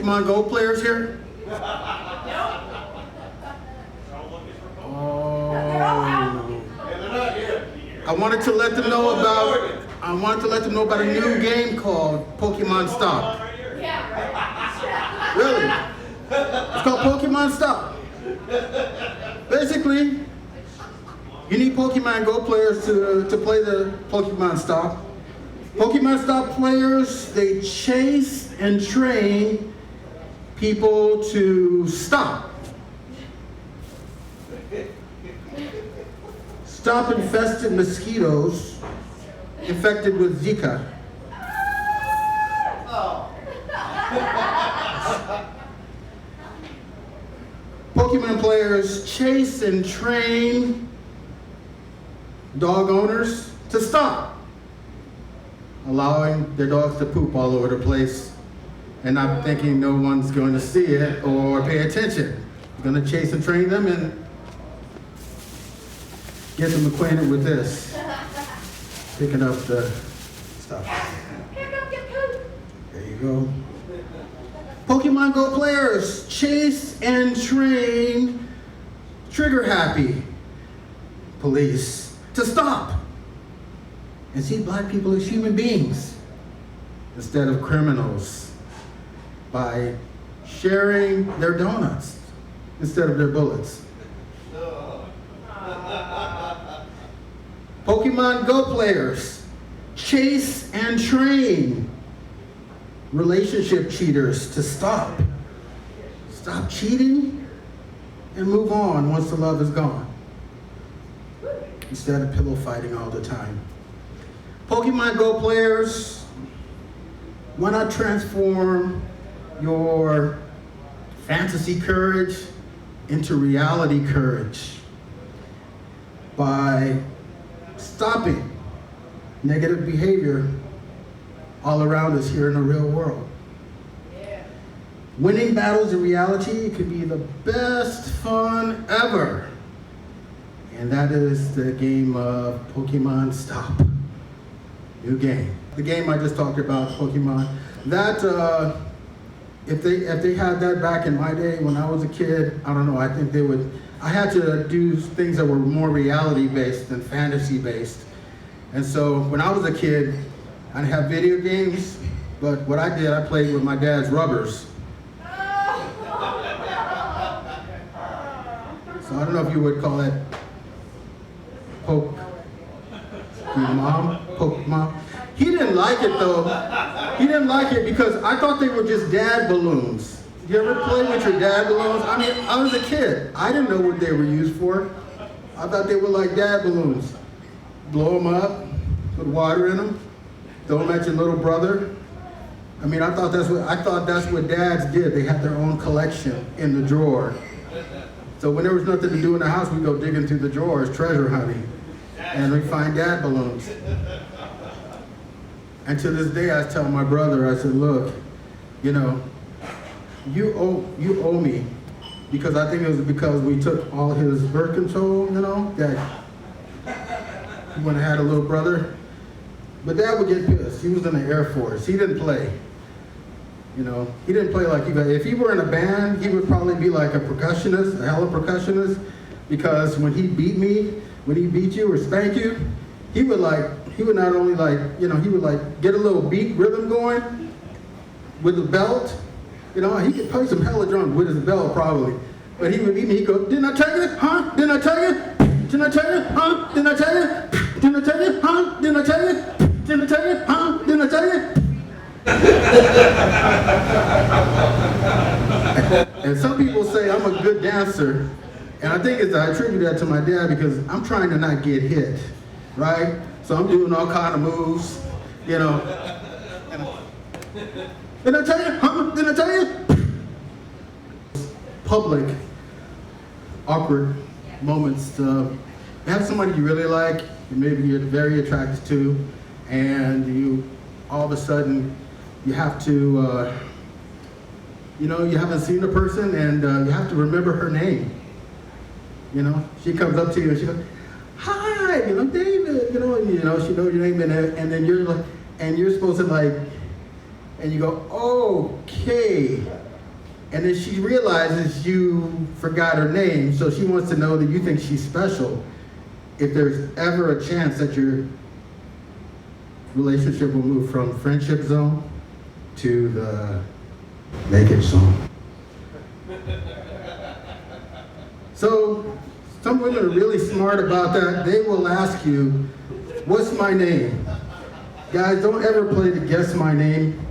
Pokemon Go players here? Oh. I wanted to let them know about a new game called Pokemon Stop. Really? It's called Pokemon Stop. Basically, you need Pokemon Go players to play the Pokemon Stop. Pokemon Stop players, they chase and train people to stop. Stop infested mosquitoes infected with Zika. Pokemon players chase and train dog owners to stop allowing their dogs to poop all over the place and not thinking no one's going to see it or pay attention. You're going to chase and train them and get them acquainted with this. Picking up the stuff. There you go. Pokemon Go players chase and train trigger-happy police to stop and see black people as human beings instead of criminals by sharing their donuts instead of their bullets. Pokemon Go players chase and train relationship cheaters to stop. Stop cheating and move on once the love is gone, instead of pillow fighting all the time. Pokemon Go players, why not transform your fantasy courage into reality courage by stopping negative behavior all around us here in the real world. Yeah. Winning battles in reality could be the best fun ever. And that is the game of Pokemon Stop. New game. The game I just talked about, Pokemon. That, if they had that back in my day when I was a kid, I don't know, I think they would. I had to do things that were more reality-based than fantasy-based. And so when I was a kid, I didn't have video games, but what I did, I played with my dad's rubbers. So I don't know if you would call that poke mom. He didn't like it though. He didn't like it because I thought they were just dad balloons. You ever play with your dad balloons? I mean, I was a kid. I didn't know what they were used for. I thought they were like dad balloons. Blow them up, put water in them, throw them at your little brother. I mean, I thought that's what dads did. They had their own collection in the drawer. So when there was nothing to do in the house, we'd go digging through the drawers, treasure hunting, and we'd find dad balloons. And to this day, I tell my brother, I said, look, you know, you owe me, because I think it was because we took all his birth control, you know, that he wouldn't have had a little brother. But Dad would get pissed. He was in the Air Force. He didn't play. You know, he didn't play like if he were in a band, he would probably be like a percussionist, a hella percussionist, because when he beat me, when he beat you or spank you, he would not only he would get a little beat rhythm going with the belt. You know, he could play some hella drums with his belt probably. But he would beat me, he'd go, didn't I tell you? Huh? Didn't I tell you? Didn't I tell you? Huh? Didn't I tell you? Didn't I tell you? Huh? Didn't I tell you? Didn't I tell you? Huh? Didn't I tell you? And some people say I'm a good dancer, and I think I attribute that to my dad because I'm trying to not get hit, right? So I'm doing all kind of moves, you know. Didn't I tell you? Huh? Didn't I tell you? Public, awkward moments. You have somebody you really like, maybe you're very attracted to, and you all of a sudden you have to, you haven't seen the person, and you have to remember her name. You know, she comes up to you and she goes, "Hi, David," and she knows your name, and then you're like, and you're supposed to and you go, "Okay, And then she realizes you forgot her name, so she wants to know that you think she's special. If there's ever a chance that your relationship will move from friendship zone to the naked zone. So some women are really smart about that. They will ask you, what's my name? Guys, don't ever play the guess my name,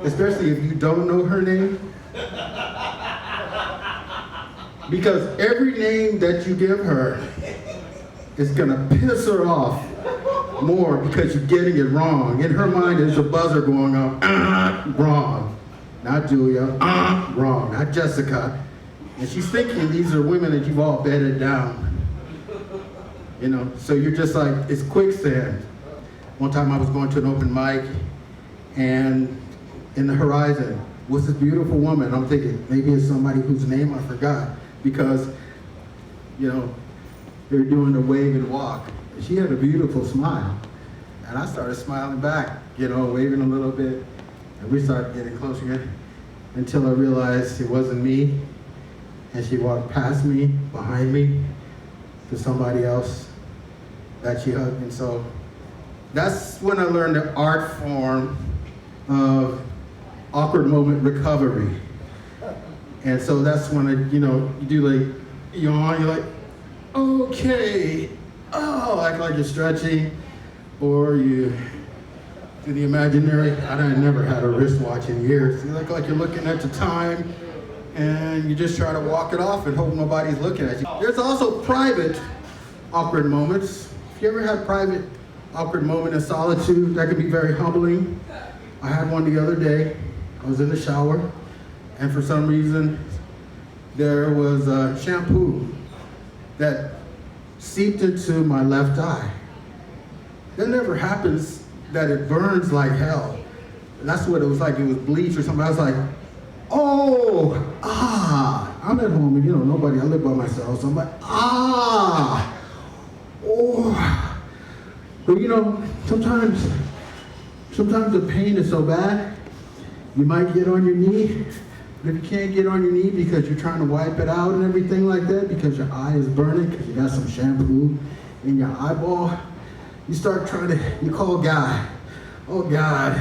especially if you don't know her name. Because every name that you give her is gonna piss her off more because you're getting it wrong. In her mind, there's a buzzer going off, wrong. Not Julia, wrong, not Jessica. And she's thinking these are women that you've all bedded down. You know, so you're just like, it's quicksand. One time I was going to an open mic, and in the horizon was this beautiful woman. I'm thinking, maybe it's somebody whose name I forgot, because, you know, they're doing the wave and walk. And she had a beautiful smile. And I started smiling back, you know, waving a little bit. And we started getting closer until I realized it wasn't me. And she walked past me, behind me, to somebody else that she hugged. And so that's when I learned the art form of awkward moment recovery. And so that's when you do like, yawn, you're like, okay, oh, act like you're stretching, or you do the imaginary. I never had a wristwatch in years. You look like you're looking at the time, and you just try to walk it off and hope nobody's looking at you. There's also private awkward moments. If you ever had private awkward moment in solitude, that can be very humbling. I had one the other day. I was in the shower, and for some reason, there was a shampoo that seeped into my left eye. That never happens that it burns like hell. That's what it was like. It was bleach or something. I was like, oh, I'm at home, and nobody, I live by myself, so I'm like, oh. But sometimes the pain is so bad, you might get on your knee, but if you can't get on your knee because you're trying to wipe it out and everything like that, because your eye is burning, because you got some shampoo in your eyeball, you call God. Oh God,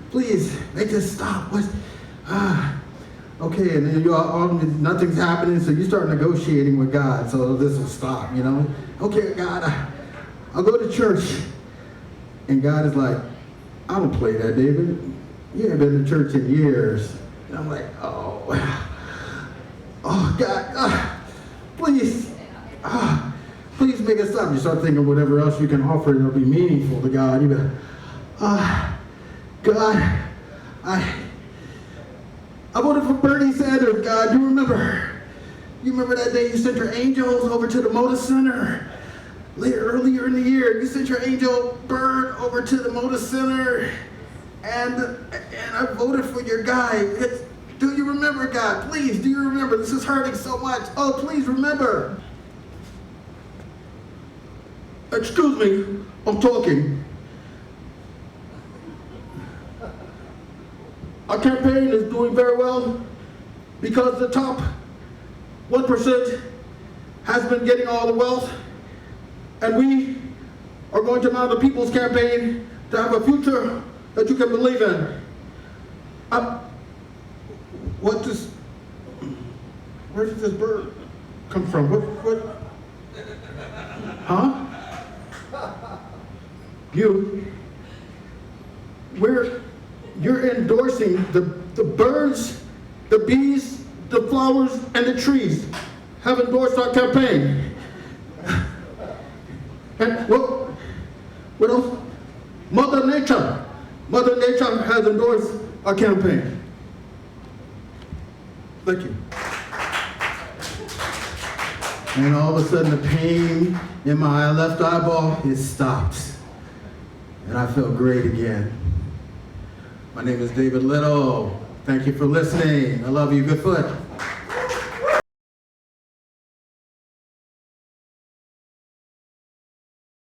please make this stop. Okay, and then nothing's happening, so you start negotiating with God, so this will stop, Okay, God, I'll go to church. And God is like, I don't play that, David. You haven't been to church in years. And I'm like, oh God, please make it stop. You start thinking whatever else you can offer that'll be meaningful to God. You go, God, I voted for Bernie Sanders, God. You remember that day you sent your angels over to the Moda Center? Earlier in the year, you sent your angel bird over to the Moda Center, and I voted for your guy. Do you remember, God? Please, do you remember? This is hurting so much. Oh, please remember. Excuse me, I'm talking. Our campaign is doing very well because the top 1% has been getting all the wealth, and we are going to mount a people's campaign to have a future that you can believe in. Where did this bird come from? What? Huh? You're endorsing the birds, the bees, the flowers, and the trees have endorsed our campaign. And what else? Mother Nature has endorsed our campaign. Thank you. And all of a sudden the pain in my left eyeball, it stops. And I feel great again. My name is David Little. Thank you for listening. I love you, Goodfoot.